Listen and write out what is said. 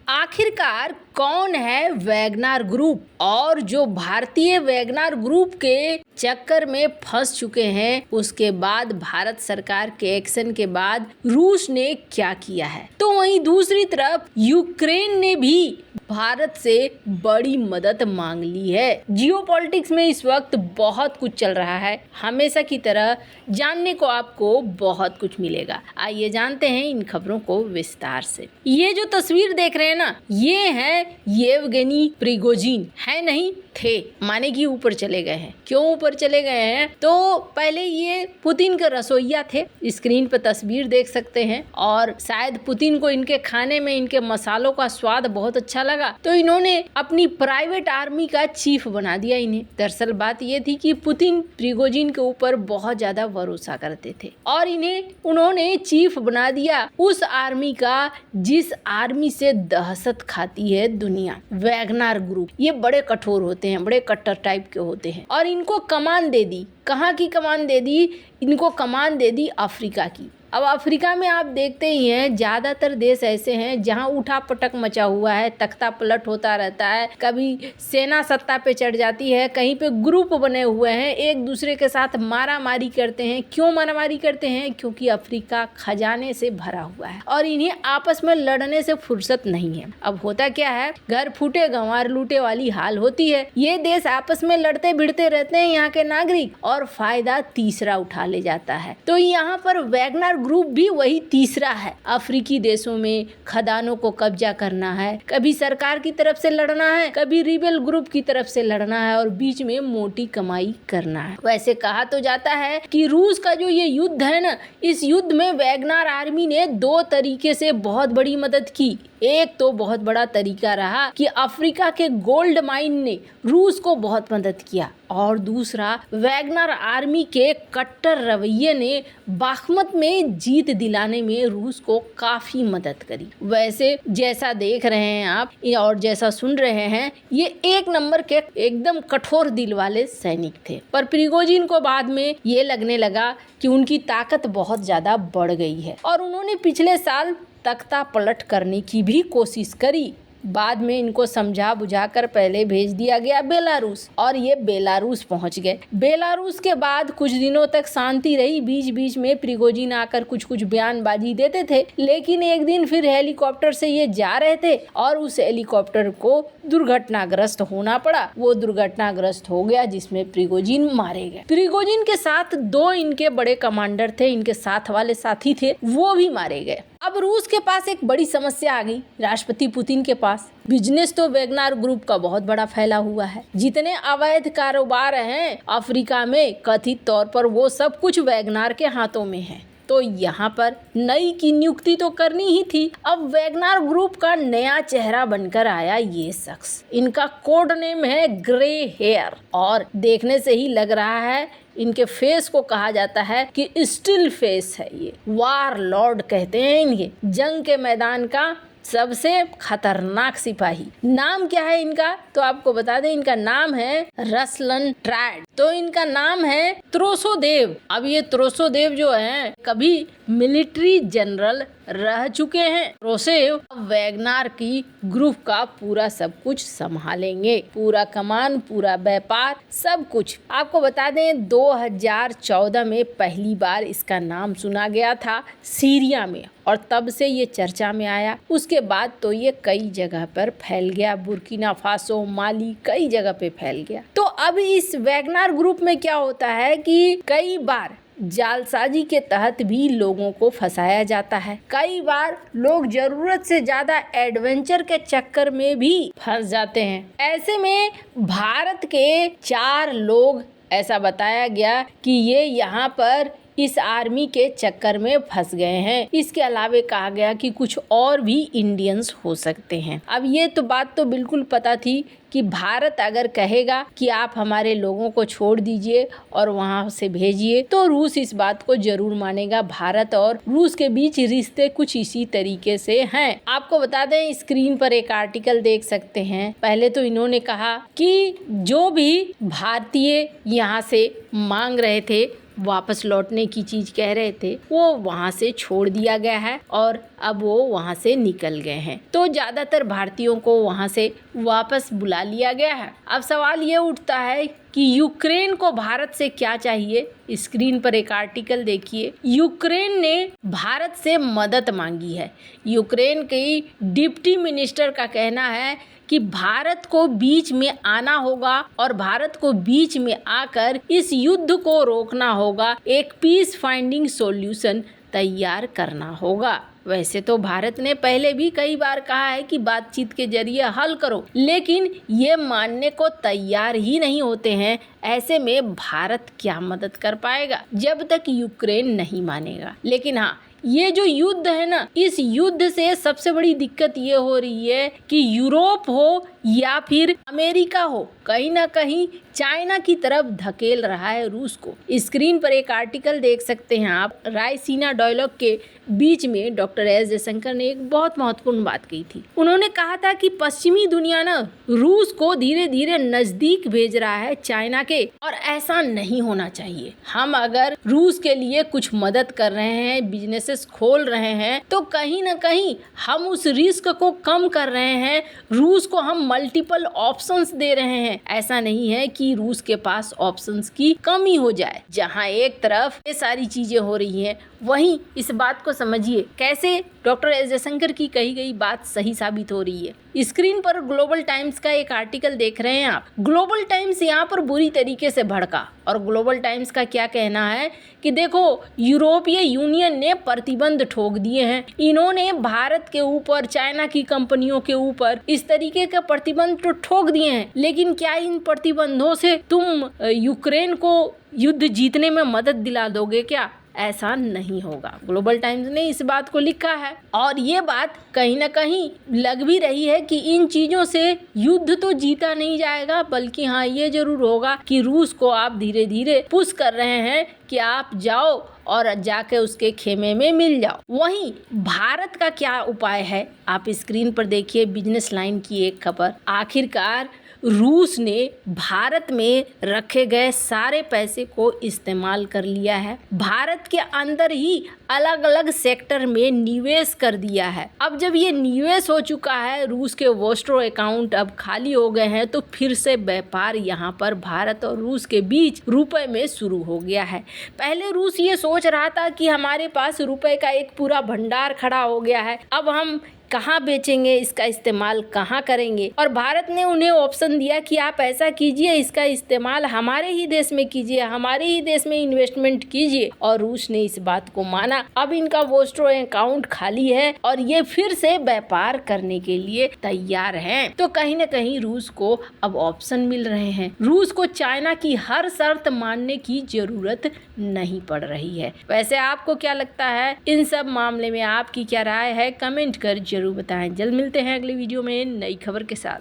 आखिरकार कौन है वैगनर ग्रुप और जो भारतीय वैगनर ग्रुप के चक्कर में फंस चुके हैं, उसके बाद भारत सरकार के एक्शन के बाद रूस ने क्या किया है। तो वहीं दूसरी तरफ यूक्रेन ने भी भारत से बड़ी मदद मांग ली है। जियोपॉलिटिक्स में इस वक्त बहुत कुछ चल रहा है, हमेशा की तरह जानने को आपको बहुत कुछ मिलेगा। आइए जानते हैं इन खबरों को विस्तार से। ये जो तस्वीर देख रहे हैं ना, ये है येवगेनी प्रिगोजिन, है नहीं थे, माने कि ऊपर चले गए हैं। क्यों ऊपर चले गए हैं? तो पहले ये पुतिन के रसोइया थे, स्क्रीन पर तस्वीर देख सकते हैं, और शायद पुतिन को इनके खाने में इनके मसालों का स्वाद बहुत अच्छा लगा, तो इन्होंने अपनी प्राइवेट आर्मी का चीफ बना दिया इन्हें। दरअसल बात ये थी कि पुतिन प्रिगोजिन के ऊपर बहुत ज्यादा भरोसा करते थे और इन्हें उन्होंने चीफ बना दिया उस आर्मी का जिस आर्मी से दहशत खाती है दुनिया, वैगनर ग्रुप। ये बड़े कठोर होते हैं, बड़े कट्टर टाइप के होते हैं, और इनको कमान दे दी। कहाँ की कमान दे दी? इनको कमान दे दी अफ्रीका की। अब अफ्रीका में आप देखते ही हैं, ज़्यादातर देश ऐसे हैं जहां उठा पटक मचा हुआ है, तख्ता पलट होता रहता है, कभी सेना सत्ता पे चढ़ जाती है, कहीं पे ग्रुप बने हुए हैं, एक दूसरे के साथ मारा मारी करते हैं। क्यों मारा मारी करते हैं? क्योंकि अफ्रीका खजाने से भरा हुआ है और इन्हें आपस में लड़ने से फुर्सत नहीं है। अब होता क्या है, घर फूटे गंवार लूटे वाली हाल होती है। ये देश आपस में लड़ते भिड़ते रहते हैं, यहाँ के नागरिक, और फायदा तीसरा उठा ले जाता है। तो यहाँ पर वैगनर ग्रुप भी वही तीसरा है। अफ्रीकी देशों में खदानों को कब्जा करना है, कभी सरकार की तरफ से लड़ना है, कभी रिबेल ग्रुप की तरफ से लड़ना है, और बीच में मोटी कमाई करना है। वैसे कहा तो जाता है कि रूस का जो ये युद्ध है ना, इस युद्ध में वैगनर आर्मी ने दो तरीके से बहुत बड़ी मदद की। एक तो बहुत बड़ा तरीका रहा कि अफ्रीका के गोल्ड माइन ने रूस को बहुत मदद किया, और दूसरा वैगनर आर्मी के कट्टर रवैये ने बाखमत में जीत दिलाने में रूस को काफी मदद करी। वैसे जैसा देख रहे हैं आप और जैसा सुन रहे हैं, ये एक नंबर के एकदम कठोर दिल वाले सैनिक थे, पर प्रिगोजिन को बाद में ये लगने लगा कि उनकी ताकत बहुत ज्यादा बढ़ गई है, और उन्होंने पिछले साल तख्ता पलट करने की भी कोशिश करी। बाद में इनको समझा बुझाकर पहले भेज दिया गया बेलारूस, और ये बेलारूस पहुंच गए। बेलारूस के बाद कुछ दिनों तक शांति रही। बीच बीच में प्रिगोजिन आकर कुछ कुछ बयानबाजी देते थे, लेकिन एक दिन फिर हेलीकॉप्टर से ये जा रहे थे और उस हेलीकॉप्टर को दुर्घटनाग्रस्त होना पड़ा। वो दुर्घटनाग्रस्त हो गया जिसमें प्रिगोजिन मारे गए। प्रिगोजिन के साथ दो इनके बड़े कमांडर थे, इनके साथ वाले साथी थे, वो भी मारे गए। अब रूस के पास एक बड़ी समस्या आ गई, राष्ट्रपति पुतिन के पास। बिजनेस तो वैगनर ग्रुप का बहुत बड़ा फैला हुआ है। जितने अवैध कारोबार हैं अफ्रीका में, कथित तौर पर वो सब कुछ वैगनर के हाथों में है। तो यहाँ पर नई की नियुक्ति तो करनी ही थी। अब वैगनर ग्रुप का नया चेहरा बनकर आया ये शख्स। इनका कोड नेम है ग्रे हेयर, और देखने से ही लग रहा है, इनके फेस को कहा जाता है कि स्टिल फेस है। ये वार लॉर्ड कहते हैं इन्हें, जंग के मैदान का सबसे खतरनाक सिपाही। नाम क्या है इनका? तो आपको बता दें, इनका नाम है रसलन ट्रैड। तो इनका नाम है त्रोसोदेव। अब ये त्रोसोदेव जो है कभी मिलिट्री जनरल रह चुके हैं। त्रोसेव वैगनर की ग्रुप का पूरा सब कुछ संभालेंगे, पूरा कमान, पूरा व्यापार, सब कुछ। आपको बता दें 2014 में पहली बार इसका नाम सुना गया था सीरिया में, और तब से ये चर्चा में आया। उसके बाद तो ये कई जगह पर फैल गया, बुर्किना फासो, माली, कई जगह पे फैल गया। तो अब इस वैगनर ग्रुप में क्या होता है कि कई बार जालसाजी के तहत भी लोगों को फंसाया जाता है। कई बार लोग जरूरत से ज्यादा एडवेंचर के चक्कर में भी फंस जाते हैं। ऐसे में भारत के 4 लोग, ऐसा बताया गया कि ये यहाँ पर इस आर्मी के चक्कर में फंस गए हैं। इसके अलावे कहा गया कि कुछ और भी इंडियंस हो सकते हैं। अब ये तो बात तो बिल्कुल पता थी कि भारत अगर कहेगा कि आप हमारे लोगों को छोड़ दीजिए और वहां से भेजिए, तो रूस इस बात को जरूर मानेगा। भारत और रूस के बीच रिश्ते कुछ इसी तरीके से हैं। आपको बता दें, स्क्रीन पर एक आर्टिकल देख सकते हैं। पहले तो इन्होंने कहा कि जो भी भारतीय यहाँ से मांग रहे थे वापस लौटने की चीज कह रहे थे वो वहां से छोड़ दिया गया है और अब वो वहां से निकल गए हैं। तो ज्यादातर भारतीयों को वहां से वापस बुला लिया गया है। अब सवाल ये उठता है कि यूक्रेन को भारत से क्या चाहिए। स्क्रीन पर एक आर्टिकल देखिए। यूक्रेन ने भारत से मदद मांगी है। यूक्रेन की डिप्टी मिनिस्टर का कहना है कि भारत को बीच में आना होगा और भारत को बीच में आकर इस युद्ध को रोकना होगा, एक पीस फाइंडिंग सॉल्यूशन तैयार करना होगा। वैसे तो भारत ने पहले भी कई बार कहा है कि बातचीत के जरिए हल करो, लेकिन ये मानने को तैयार ही नहीं होते हैं। ऐसे में भारत क्या मदद कर पाएगा जब तक यूक्रेन नहीं मानेगा। लेकिन हाँ, ये जो युद्ध है ना, इस युद्ध से सबसे बड़ी दिक्कत ये हो रही है कि यूरोप हो या फिर अमेरिका हो, कहीं ना कहीं चाइना की तरफ धकेल रहा है रूस को। स्क्रीन पर एक आर्टिकल देख सकते हैं आप। रायसीना डायलॉग के बीच में डॉक्टर एस जयशंकर ने एक बहुत महत्वपूर्ण बात कही थी। उन्होंने कहा था कि पश्चिमी दुनिया ना रूस को धीरे धीरे नजदीक भेज रहा है चाइना के, और ऐसा नहीं होना चाहिए। हम अगर रूस के लिए कुछ मदद कर रहे हैं, बिजनेसेस खोल रहे हैं, तो कहीं ना कहीं हम उस रिस्क को कम कर रहे हैं। रूस को हम मल्टीपल ऑप्शंस दे रहे हैं। ऐसा नहीं है कि रूस के पास ऑप्शंस की कमी हो जाए। जहां एक तरफ ये सारी चीजें हो रही हैं, वहीं इस बात को समझिए कैसे डॉक्टर एस जयशंकर की कही गई बात सही साबित हो रही है। स्क्रीन पर ग्लोबल टाइम्स का एक आर्टिकल देख रहे हैं आप। ग्लोबल टाइम्स यहाँ पर बुरी तरीके से भड़का, और ग्लोबल टाइम्स का क्या कहना है कि देखो, यूरोपीय यूनियन ने प्रतिबंध ठोक दिए हैं। इन्होंने भारत के ऊपर, चाइना की कंपनियों के ऊपर इस तरीके के प्रतिबंध तो ठोक दिए हैं, लेकिन क्या इन प्रतिबंधों से तुम यूक्रेन को युद्ध जीतने में मदद दिला दोगे क्या? ऐसा नहीं होगा। ग्लोबल टाइम्स ने इस बात को लिखा है, और ये बात कहीं ना कहीं लग भी रही है कि इन चीजों से युद्ध तो जीता नहीं जाएगा, बल्कि हाँ, ये जरूर होगा कि रूस को आप धीरे धीरे पुश कर रहे हैं कि आप जाओ और जाके उसके खेमे में मिल जाओ। वहीं भारत का क्या उपाय है, आप स्क्रीन पर देखिए। बिजनेस लाइन की एक खबर। आखिरकार रूस ने भारत में रखे गए सारे पैसे को इस्तेमाल कर लिया है। भारत के अंदर ही अलग अलग सेक्टर में निवेश कर दिया है। अब जब ये निवेश हो चुका है, रूस के वोस्ट्रो अकाउंट अब खाली हो गए हैं, तो फिर से व्यापार यहाँ पर भारत और रूस के बीच रुपए में शुरू हो गया है। पहले रूस ये सोच रहा था कि हमारे पास रुपए का एक पूरा भंडार खड़ा हो गया है, अब हम कहाँ बेचेंगे, इसका इस्तेमाल कहाँ करेंगे। और भारत ने उन्हें ऑप्शन दिया कि आप ऐसा कीजिए, इसका इस्तेमाल हमारे ही देश में कीजिए, हमारे ही देश में इन्वेस्टमेंट कीजिए। और रूस ने इस बात को माना। अब इनका वोस्ट्रो अकाउंट खाली है और ये फिर से व्यापार करने के लिए तैयार हैं। तो कहीं ना कहीं रूस को अब ऑप्शन मिल रहे हैं। रूस को चाइना की हर शर्त मानने की जरूरत नहीं पड़ रही है। वैसे आपको क्या लगता है इन सब मामले में? आपकी क्या राय है? कमेंट कर जरूर बताएं। जल्द मिलते हैं अगली वीडियो में नई खबर के साथ।